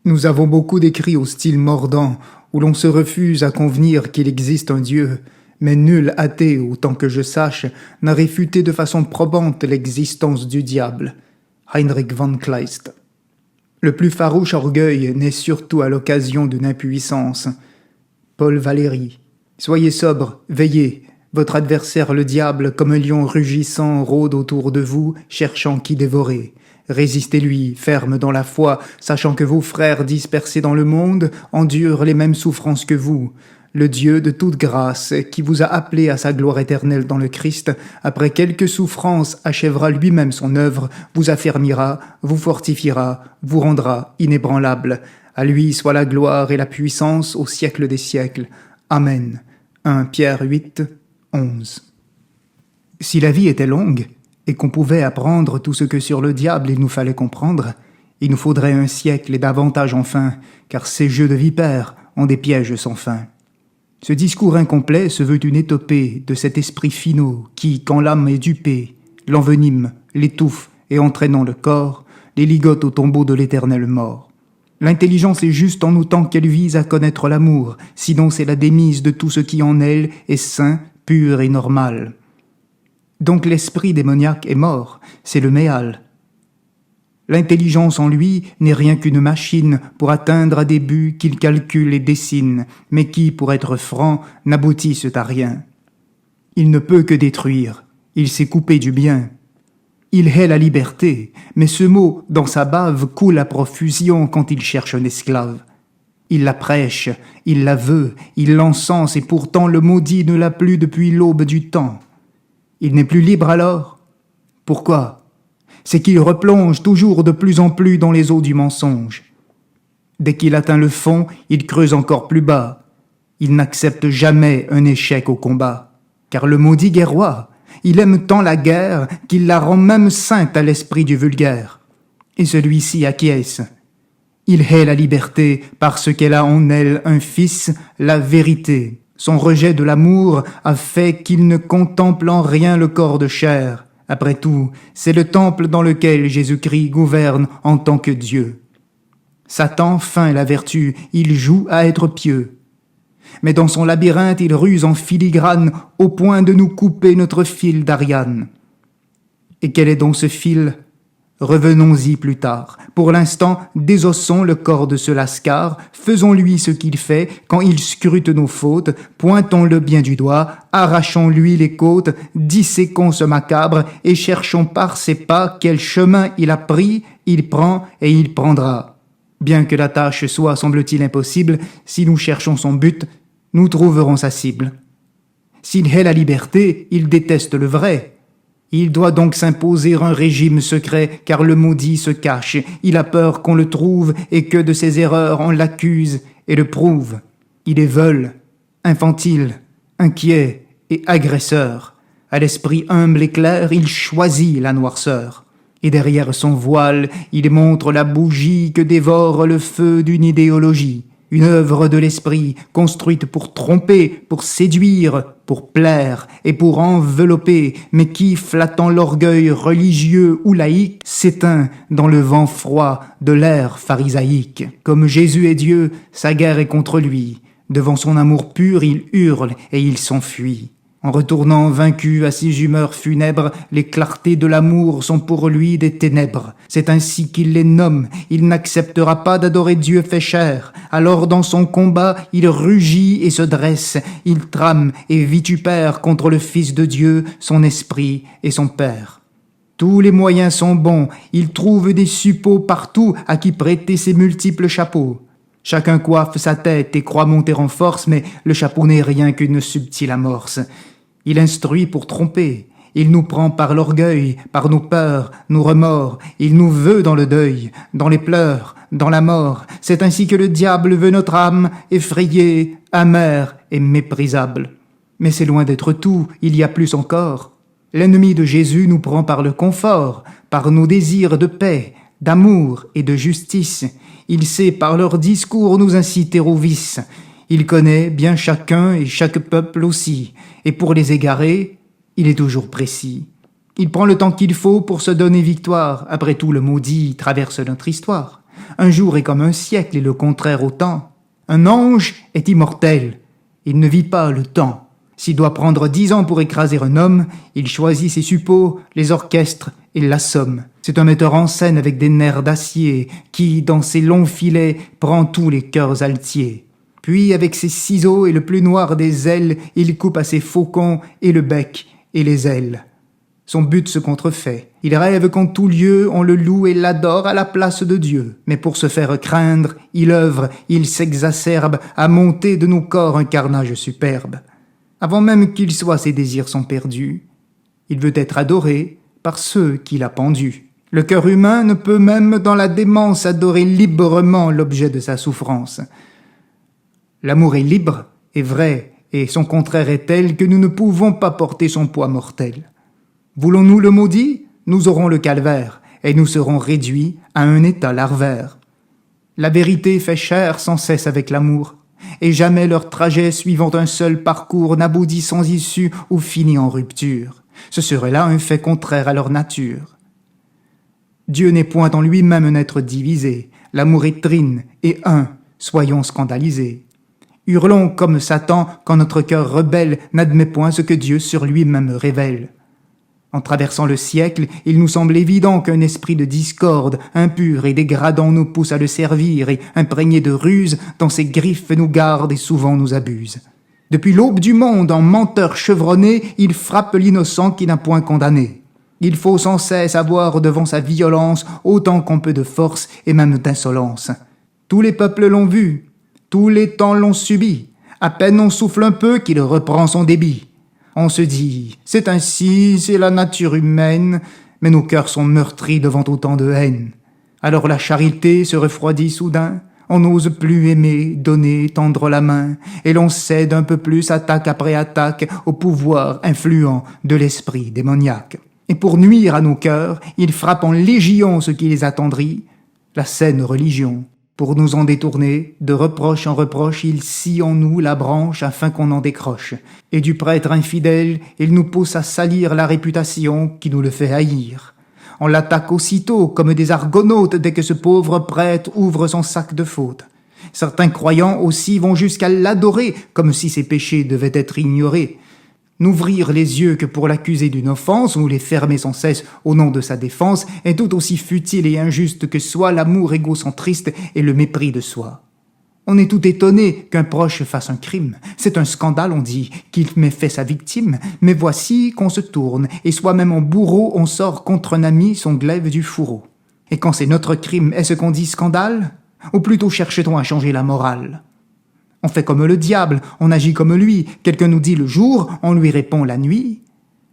Nous avons beaucoup d'écrits au style mordant, où l'on se refuse à convenir qu'il existe un Dieu, mais nul athée, autant que je sache, n'a réfuté de façon probante l'existence du diable. Heinrich von Kleist. Le plus farouche orgueil naît surtout à l'occasion d'une impuissance. Paul Valéry. Soyez sobre, veillez. Votre adversaire le diable, comme un lion rugissant, rôde autour de vous, cherchant qui dévorer. Résistez-lui, ferme dans la foi, sachant que vos frères dispersés dans le monde endurent les mêmes souffrances que vous. Le Dieu de toute grâce, qui vous a appelé à sa gloire éternelle dans le Christ, après quelques souffrances achèvera lui-même son œuvre, vous affermira, vous fortifiera, vous rendra inébranlable. À lui soit la gloire et la puissance au siècle des siècles. Amen. 1 Pierre 8, 11. Si la vie était longue, et qu'on pouvait apprendre tout ce que sur le diable il nous fallait comprendre, il nous faudrait un siècle et davantage enfin, car ces jeux de vipères ont des pièges sans fin. Ce discours incomplet se veut une étopée de cet esprit finot qui, quand l'âme est dupée, l'envenime, l'étouffe et entraînant le corps, les ligote au tombeau de l'éternel mort. L'intelligence est juste en autant qu'elle vise à connaître l'amour, sinon c'est la démise de tout ce qui en elle est sain, pur et normal. Donc l'esprit démoniaque est mort, c'est le méal. L'intelligence en lui n'est rien qu'une machine pour atteindre à des buts qu'il calcule et dessine, mais qui, pour être franc, n'aboutissent à rien. Il ne peut que détruire, il s'est coupé du bien. Il hait la liberté, mais ce mot, dans sa bave, coule à profusion quand il cherche un esclave. Il la prêche, il la veut, il l'encense, et pourtant le maudit ne l'a plus depuis l'aube du temps. Il n'est plus libre alors? Pourquoi? C'est qu'il replonge toujours de plus en plus dans les eaux du mensonge. Dès qu'il atteint le fond, il creuse encore plus bas. Il n'accepte jamais un échec au combat, car le maudit guerrois, il aime tant la guerre qu'il la rend même sainte à l'esprit du vulgaire. Et celui-ci acquiesce. Il hait la liberté parce qu'elle a en elle un fils, la vérité. Son rejet de l'amour a fait qu'il ne contemple en rien le corps de chair. Après tout, c'est le temple dans lequel Jésus-Christ gouverne en tant que Dieu. Satan feint la vertu, il joue à être pieux. Mais dans son labyrinthe, il ruse en filigrane au point de nous couper notre fil d'Ariane. Et quel est donc ce fil ? Revenons-y plus tard. Pour l'instant, désossons le corps de ce lascar, faisons-lui ce qu'il fait quand il scrute nos fautes, pointons-le bien du doigt, arrachons-lui les côtes, disséquons ce macabre et cherchons par ses pas quel chemin il a pris, il prend et il prendra. Bien que la tâche soit, semble-t-il, impossible, si nous cherchons son but, nous trouverons sa cible. S'il hait la liberté, il déteste le vrai. Il doit donc s'imposer un régime secret, car le maudit se cache. Il a peur qu'on le trouve et que de ses erreurs on l'accuse et le prouve. Il est veule, infantile, inquiet et agresseur. À l'esprit humble et clair, il choisit la noirceur. Et derrière son voile, il montre la bougie que dévore le feu d'une idéologie. Une œuvre de l'esprit, construite pour tromper, pour séduire, pour plaire et pour envelopper, mais qui, flattant l'orgueil religieux ou laïque, s'éteint dans le vent froid de l'ère pharisaïque. Comme Jésus est Dieu, sa guerre est contre lui. Devant son amour pur, il hurle et il s'enfuit. En retournant vaincu à ses humeurs funèbres, les clartés de l'amour sont pour lui des ténèbres. C'est ainsi qu'il les nomme. Il n'acceptera pas d'adorer Dieu fait chair. Alors dans son combat, il rugit et se dresse. Il trame et vitupère contre le Fils de Dieu, son esprit et son Père. Tous les moyens sont bons. Il trouve des suppôts partout à qui prêter ses multiples chapeaux. Chacun coiffe sa tête et croit monter en force, mais le chapeau n'est rien qu'une subtile amorce. Il instruit pour tromper, il nous prend par l'orgueil, par nos peurs, nos remords, il nous veut dans le deuil, dans les pleurs, dans la mort. C'est ainsi que le diable veut notre âme, effrayée, amère et méprisable. Mais c'est loin d'être tout, il y a plus encore. L'ennemi de Jésus nous prend par le confort, par nos désirs de paix, d'amour et de justice. Il sait par leur discours nous inciter au vice. Il connaît bien chacun et chaque peuple aussi, et pour les égarer, il est toujours précis. Il prend le temps qu'il faut pour se donner victoire. Après tout, le maudit traverse notre histoire. un jour est comme un siècle et le contraire autant. Un ange est immortel, il ne vit pas le temps. S'il doit prendre 10 ans pour écraser un homme, il choisit ses suppôts, les orchestres et l'assomme. C'est un metteur en scène avec des nerfs d'acier qui, dans ses longs filets, prend tous les cœurs altiers. Puis, avec ses ciseaux et le plus noir des ailes, il coupe à ses faucons et le bec et les ailes. Son but se contrefait. Il rêve qu'en tout lieu on le loue et l'adore à la place de Dieu. Mais pour se faire craindre, il œuvre, il s'exacerbe à monter de nos corps un carnage superbe. Avant même qu'il soit, ses désirs sont perdus. Il veut être adoré par ceux qu'il a pendus. Le cœur humain ne peut même dans la démence adorer librement l'objet de sa souffrance. L'amour est libre, est vrai, et son contraire est tel que nous ne pouvons pas porter son poids mortel. Voulons-nous le maudit? Nous aurons le calvaire, et nous serons réduits à un état larvaire. La vérité fait chair sans cesse avec l'amour, et jamais leur trajet suivant un seul parcours n'aboutit sans issue ou finit en rupture. Ce serait là un fait contraire à leur nature. Dieu n'est point en lui-même un être divisé, l'amour est trine et un, soyons scandalisés. Hurlons comme Satan quand notre cœur rebelle n'admet point ce que Dieu sur lui-même révèle. En traversant le siècle, il nous semble évident qu'un esprit de discorde, impur et dégradant nous pousse à le servir et, imprégné de ruse, dans ses griffes nous garde et souvent nous abuse. Depuis l'aube du monde, en menteur chevronné, il frappe l'innocent qui n'a point condamné. Il faut sans cesse avoir devant sa violence autant qu'on peut de force et même d'insolence. Tous les peuples l'ont vu, tous les temps l'ont subi, à peine on souffle un peu qu'il reprend son débit. On se dit, c'est ainsi, c'est la nature humaine, mais nos cœurs sont meurtris devant autant de haine. Alors la charité se refroidit soudain, on n'ose plus aimer, donner, tendre la main, et l'on cède un peu plus, attaque après attaque, au pouvoir influent de l'esprit démoniaque. Et pour nuire à nos cœurs, il frappe en légion ce qui les attendrit, la saine religion. Pour nous en détourner, de reproche en reproche, il scie en nous la branche afin qu'on en décroche. Et du prêtre infidèle, il nous pousse à salir la réputation qui nous le fait haïr. On l'attaque aussitôt comme des argonautes dès que ce pauvre prêtre ouvre son sac de fautes. Certains croyants aussi vont jusqu'à l'adorer comme si ses péchés devaient être ignorés. N'ouvrir les yeux que pour l'accuser d'une offense ou les fermer sans cesse au nom de sa défense est tout aussi futile et injuste que soit l'amour égocentriste et le mépris de soi. On est tout étonné qu'un proche fasse un crime. C'est un scandale, on dit, qu'il méfait sa victime. Mais voici qu'on se tourne, et soi-même en bourreau, on sort contre un ami son glaive du fourreau. Et quand c'est notre crime, est-ce qu'on dit scandale? Ou plutôt cherche-t-on à changer la morale? On fait comme le diable, on agit comme lui. Quelqu'un nous dit le jour, on lui répond la nuit.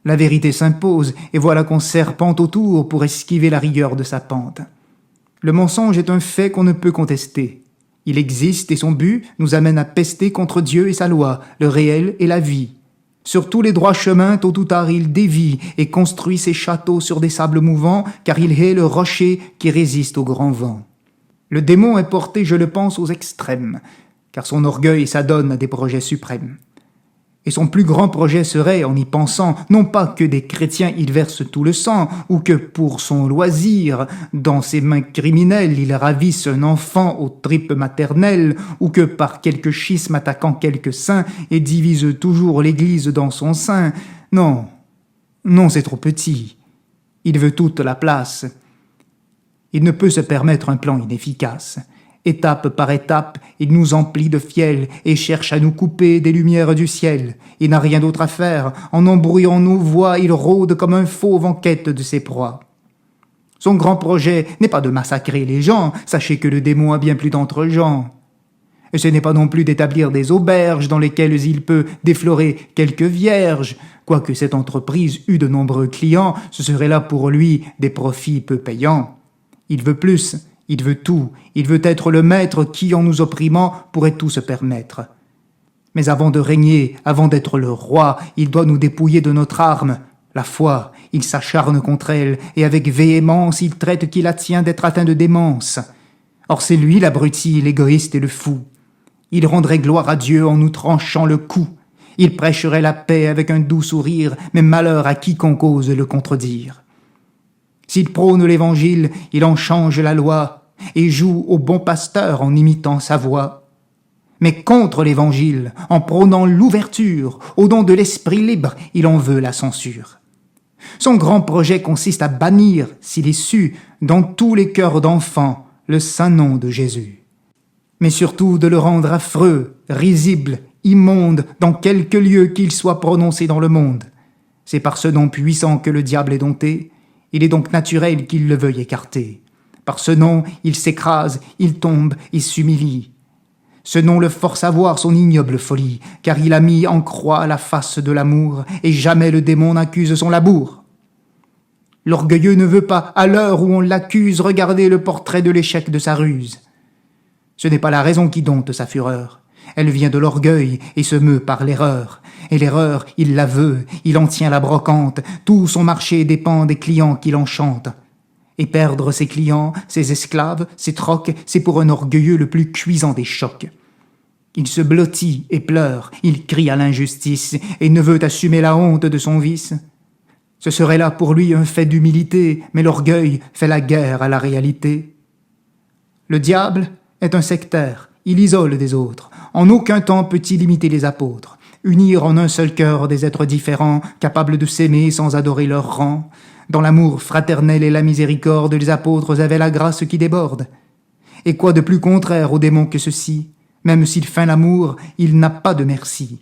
La vérité s'impose, et voilà qu'on serpente autour pour esquiver la rigueur de sa pente. Le mensonge est un fait qu'on ne peut contester. Il existe et son but nous amène à pester contre Dieu et sa loi, le réel et la vie. Sur tous les droits chemins, tôt ou tard, il dévie et construit ses châteaux sur des sables mouvants, car il hait le rocher qui résiste au grand vent. Le démon est porté, je le pense, aux extrêmes, car son orgueil s'adonne à des projets suprêmes. Et son plus grand projet serait, en y pensant, non pas que des chrétiens il verse tout le sang, ou que pour son loisir, dans ses mains criminelles, il ravisse un enfant aux tripes maternelles, ou que par quelque schisme attaquant quelques saints, et divise toujours l'Église dans son sein. Non, non, c'est trop petit. Il veut toute la place. Il ne peut se permettre un plan inefficace. Étape par étape, il nous emplit de fiel et cherche à nous couper des lumières du ciel. Il n'a rien d'autre à faire. En embrouillant nos voix, il rôde comme un fauve en quête de ses proies. Son grand projet n'est pas de massacrer les gens. Sachez que le démon a bien plus d'entre-gens. Et ce n'est pas non plus d'établir des auberges dans lesquelles il peut déflorer quelques vierges. Quoique cette entreprise eût de nombreux clients, ce serait là pour lui des profits peu payants. Il veut plus. Il veut tout, il veut être le maître qui, en nous opprimant, pourrait tout se permettre. Mais avant de régner, avant d'être le roi, il doit nous dépouiller de notre arme, la foi. Il s'acharne contre elle, et avec véhémence, il traite qui la tient d'être atteint de démence. Or c'est lui l'abruti, l'égoïste et le fou. Il rendrait gloire à Dieu en nous tranchant le cou. Il prêcherait la paix avec un doux sourire, mais malheur à quiconque ose le contredire. S'il prône l'évangile, il en change la loi, et joue au bon pasteur en imitant sa voix. Mais contre l'Évangile, en prônant l'ouverture, au don de l'esprit libre, il en veut la censure. Son grand projet consiste à bannir, s'il est su, dans tous les cœurs d'enfants, le saint nom de Jésus. Mais surtout de le rendre affreux, risible, immonde, dans quelque lieu qu'il soit prononcé dans le monde. C'est par ce nom puissant que le diable est dompté, il est donc naturel qu'il le veuille écarter. Par ce nom, il s'écrase, il tombe et s'humilie. Ce nom le force à voir son ignoble folie, car il a mis en croix la face de l'amour, et jamais le démon n'accuse son labour. L'orgueilleux ne veut pas, à l'heure où on l'accuse, regarder le portrait de l'échec de sa ruse. Ce n'est pas la raison qui dompte sa fureur. Elle vient de l'orgueil et se meut par l'erreur. Et l'erreur, il la veut, il en tient la brocante. Tout son marché dépend des clients qui l'enchantent. Et perdre ses clients, ses esclaves, ses trocs, c'est pour un orgueilleux le plus cuisant des chocs. Il se blottit et pleure, il crie à l'injustice et ne veut assumer la honte de son vice. Ce serait là pour lui un fait d'humilité, mais l'orgueil fait la guerre à la réalité. Le diable est un sectaire, il isole des autres. En aucun temps peut-il imiter les apôtres, unir en un seul cœur des êtres différents, capables de s'aimer sans adorer leur rang. Dans l'amour fraternel et la miséricorde, les apôtres avaient la grâce qui déborde. Et quoi de plus contraire au démon que ceci? Même s'il feint l'amour, il n'a pas de merci.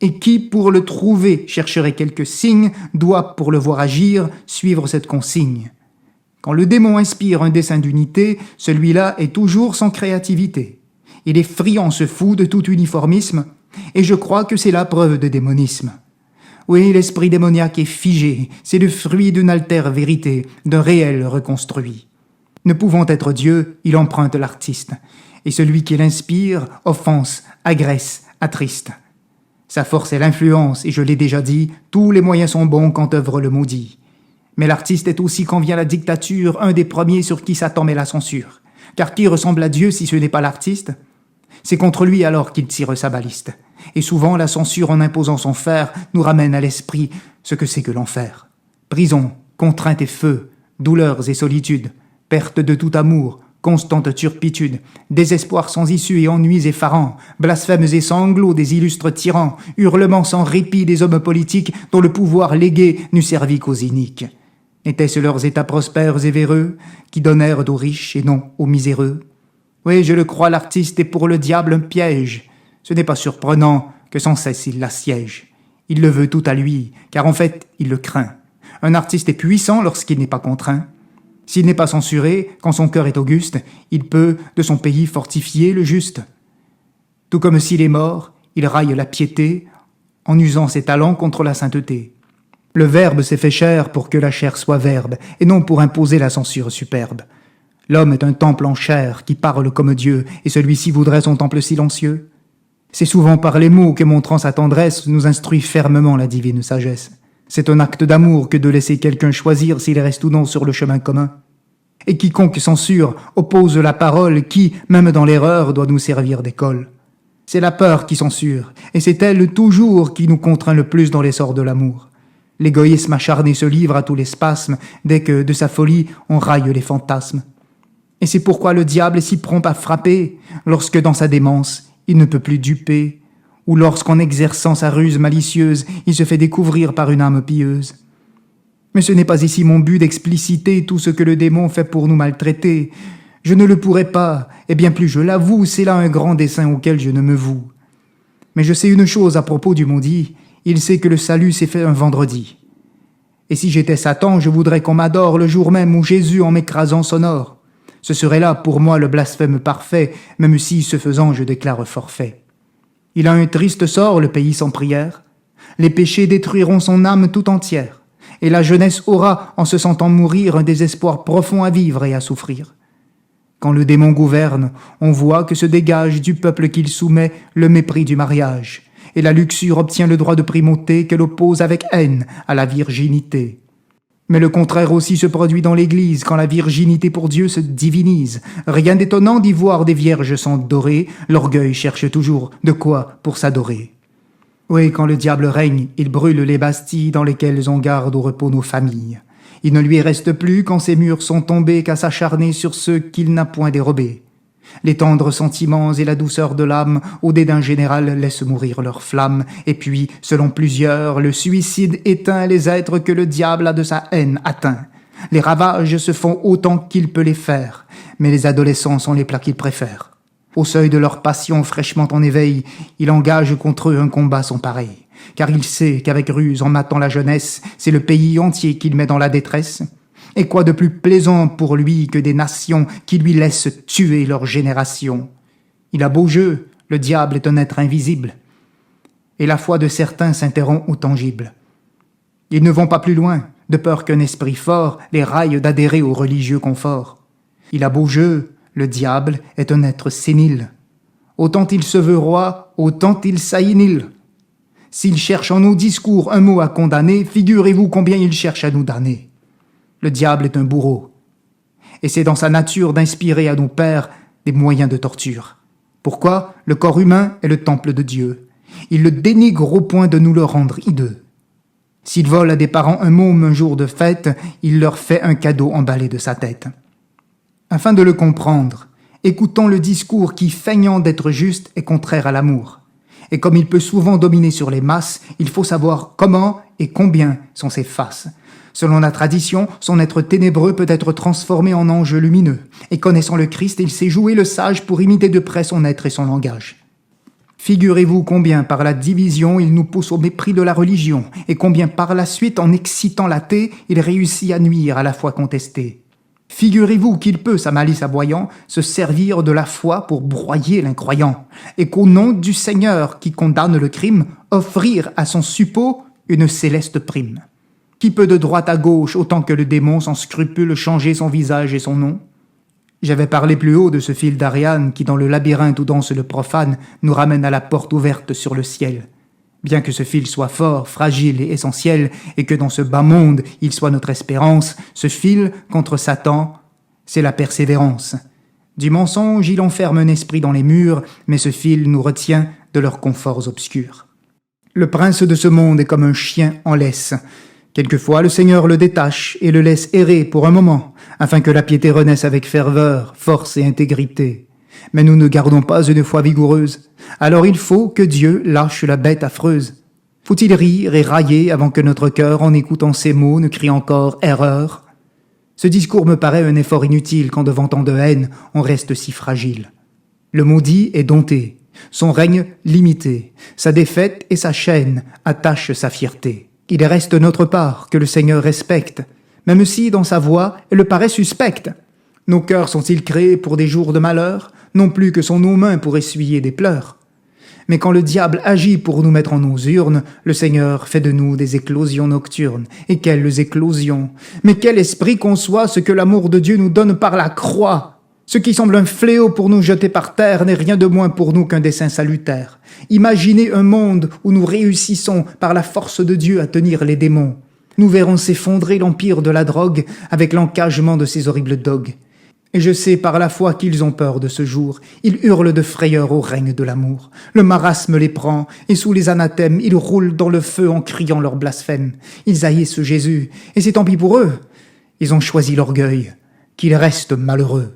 Et qui, pour le trouver, chercherait quelque signe, doit, pour le voir agir, suivre cette consigne. Quand le démon inspire un dessein d'unité, celui-là est toujours sans créativité. Il est friand, ce fou, de tout uniformisme, et je crois que c'est la preuve de démonisme. Oui, l'esprit démoniaque est figé, c'est le fruit d'une altère vérité, d'un réel reconstruit. Ne pouvant être Dieu, il emprunte l'artiste, et celui qui l'inspire offense, agresse, attriste. Sa force est l'influence, et je l'ai déjà dit, tous les moyens sont bons quand œuvre le maudit. Mais l'artiste est aussi, quand vient la dictature, un des premiers sur qui Satan met la censure. Car qui ressemble à Dieu si ce n'est pas l'artiste? C'est contre lui alors qu'il tire sa baliste. Et souvent, la censure, en imposant son fer, nous ramène à l'esprit ce que c'est que l'enfer. Prison, contrainte et feu, douleurs et solitude, perte de tout amour, constante turpitude, désespoir sans issue et ennuis effarants, blasphèmes et sanglots des illustres tyrans, hurlements sans répit des hommes politiques dont le pouvoir légué n'eût servi qu'aux iniques. Étaient-ce leurs états prospères et véreux qui donnèrent aux riches et non aux miséreux? Oui, je le crois, l'artiste est pour le diable un piège. Ce n'est pas surprenant que sans cesse il l'assiège. Il le veut tout à lui, car en fait, il le craint. Un artiste est puissant lorsqu'il n'est pas contraint. S'il n'est pas censuré, quand son cœur est auguste, il peut, de son pays, fortifier le juste. Tout comme s'il est mort, il raille la piété, en usant ses talents contre la sainteté. Le Verbe s'est fait chair pour que la chair soit verbe, et non pour imposer la censure superbe. L'homme est un temple en chair qui parle comme Dieu, et celui-ci voudrait son temple silencieux. C'est souvent par les mots que, montrant sa tendresse, nous instruit fermement la divine sagesse. C'est un acte d'amour que de laisser quelqu'un choisir s'il reste ou non sur le chemin commun. Et quiconque censure oppose la parole qui, même dans l'erreur, doit nous servir d'école. C'est la peur qui censure, et c'est elle toujours qui nous contraint le plus dans l'essor de l'amour. L'égoïsme acharné se livre à tous les spasmes, dès que, de sa folie, on raille les fantasmes. Et c'est pourquoi le diable est si prompt à frapper, lorsque dans sa démence, il ne peut plus duper, ou lorsqu'en exerçant sa ruse malicieuse, il se fait découvrir par une âme pieuse. Mais ce n'est pas ici mon but d'expliciter tout ce que le démon fait pour nous maltraiter. Je ne le pourrais pas, et bien plus je l'avoue, c'est là un grand dessein auquel je ne me voue. Mais je sais une chose à propos du maudit, il sait que le salut s'est fait un vendredi. Et si j'étais Satan, je voudrais qu'on m'adore le jour même où Jésus en m'écrasant s'honore. Ce serait là pour moi le blasphème parfait, même si, ce faisant, je déclare forfait. Il a un triste sort, le pays sans prière. Les péchés détruiront son âme tout entière, et la jeunesse aura, en se sentant mourir, un désespoir profond à vivre et à souffrir. Quand le démon gouverne, on voit que se dégage du peuple qu'il soumet le mépris du mariage, et la luxure obtient le droit de primauté qu'elle oppose avec haine à la virginité. Mais le contraire aussi se produit dans l'Église, quand la virginité pour Dieu se divinise. Rien d'étonnant d'y voir des vierges sans dorer, l'orgueil cherche toujours de quoi pour s'adorer. Oui, quand le diable règne, il brûle les bastilles dans lesquelles on garde au repos nos familles. Il ne lui reste plus, quand ses murs sont tombés, qu'à s'acharner sur ceux qu'il n'a point dérobés. Les tendres sentiments et la douceur de l'âme, au dédain général, laissent mourir leur flamme. Et puis, selon plusieurs, le suicide éteint les êtres que le diable a de sa haine atteint. Les ravages se font autant qu'il peut les faire, mais les adolescents sont les plats qu'il préfère. Au seuil de leur passion fraîchement en éveil, il engage contre eux un combat sans pareil. Car il sait qu'avec ruse, en matant la jeunesse, c'est le pays entier qu'il met dans la détresse. Et quoi de plus plaisant pour lui que des nations qui lui laissent tuer leur génération? Il a beau jeu, le diable est un être invisible. Et la foi de certains s'interrompt au tangible. Ils ne vont pas plus loin, de peur qu'un esprit fort les raille d'adhérer au religieux confort. Il a beau jeu, le diable est un être sénile. Autant il se veut roi, autant il s'aïnile. S'il cherche en nos discours un mot à condamner, figurez-vous combien il cherche à nous damner. Le diable est un bourreau. Et c'est dans sa nature d'inspirer à nos pères des moyens de torture. Pourquoi? Le corps humain est le temple de Dieu. Il le dénigre au point de nous le rendre hideux. S'il vole à des parents un môme un jour de fête, il leur fait un cadeau emballé de sa tête. Afin de le comprendre, écoutons le discours qui, feignant d'être juste, est contraire à l'amour. Et comme il peut souvent dominer sur les masses, il faut savoir comment et combien sont ses faces. Selon la tradition, son être ténébreux peut être transformé en ange lumineux. Et connaissant le Christ, il sait jouer le sage pour imiter de près son être et son langage. Figurez-vous combien par la division il nous pousse au mépris de la religion, et combien par la suite, en excitant l'athée, il réussit à nuire à la foi contestée. Figurez-vous qu'il peut, sa malice aboyant, se servir de la foi pour broyer l'incroyant, et qu'au nom du Seigneur qui condamne le crime, offrir à son suppôt une céleste prime. Qui peut de droite à gauche, autant que le démon sans scrupule, changer son visage et son nom? J'avais parlé plus haut de ce fil d'Ariane qui, dans le labyrinthe où danse le profane, nous ramène à la porte ouverte sur le ciel. Bien que ce fil soit fort, fragile et essentiel, et que dans ce bas monde il soit notre espérance, ce fil, contre Satan, c'est la persévérance. Du mensonge, il enferme un esprit dans les murs, mais ce fil nous retient de leurs conforts obscurs. Le prince de ce monde est comme un chien en laisse. Quelquefois, le Seigneur le détache et le laisse errer pour un moment, afin que la piété renaisse avec ferveur, force et intégrité. Mais nous ne gardons pas une foi vigoureuse. Alors il faut que Dieu lâche la bête affreuse. Faut-il rire et railler avant que notre cœur, en écoutant ces mots, ne crie encore « erreur » ? Ce discours me paraît un effort inutile quand devant tant de haine, on reste si fragile. Le maudit est dompté, son règne limité, sa défaite et sa chaîne attachent sa fierté. Il reste notre part que le Seigneur respecte, même si, dans sa voix, elle paraît suspecte. Nos cœurs sont-ils créés pour des jours de malheur, non plus que sont nos mains pour essuyer des pleurs? Mais quand le diable agit pour nous mettre en nos urnes, le Seigneur fait de nous des éclosions nocturnes. Et quelles éclosions! Mais quel esprit conçoit ce que l'amour de Dieu nous donne par la croix? Ce qui semble un fléau pour nous jeter par terre n'est rien de moins pour nous qu'un dessein salutaire. Imaginez un monde où nous réussissons par la force de Dieu à tenir les démons. Nous verrons s'effondrer l'empire de la drogue avec l'encagement de ces horribles dogues. Et je sais par la foi qu'ils ont peur de ce jour. Ils hurlent de frayeur au règne de l'amour. Le marasme les prend, et sous les anathèmes, ils roulent dans le feu en criant leur blasphème. Ils haïssent Jésus, et c'est tant pis pour eux. Ils ont choisi l'orgueil, qu'ils restent malheureux.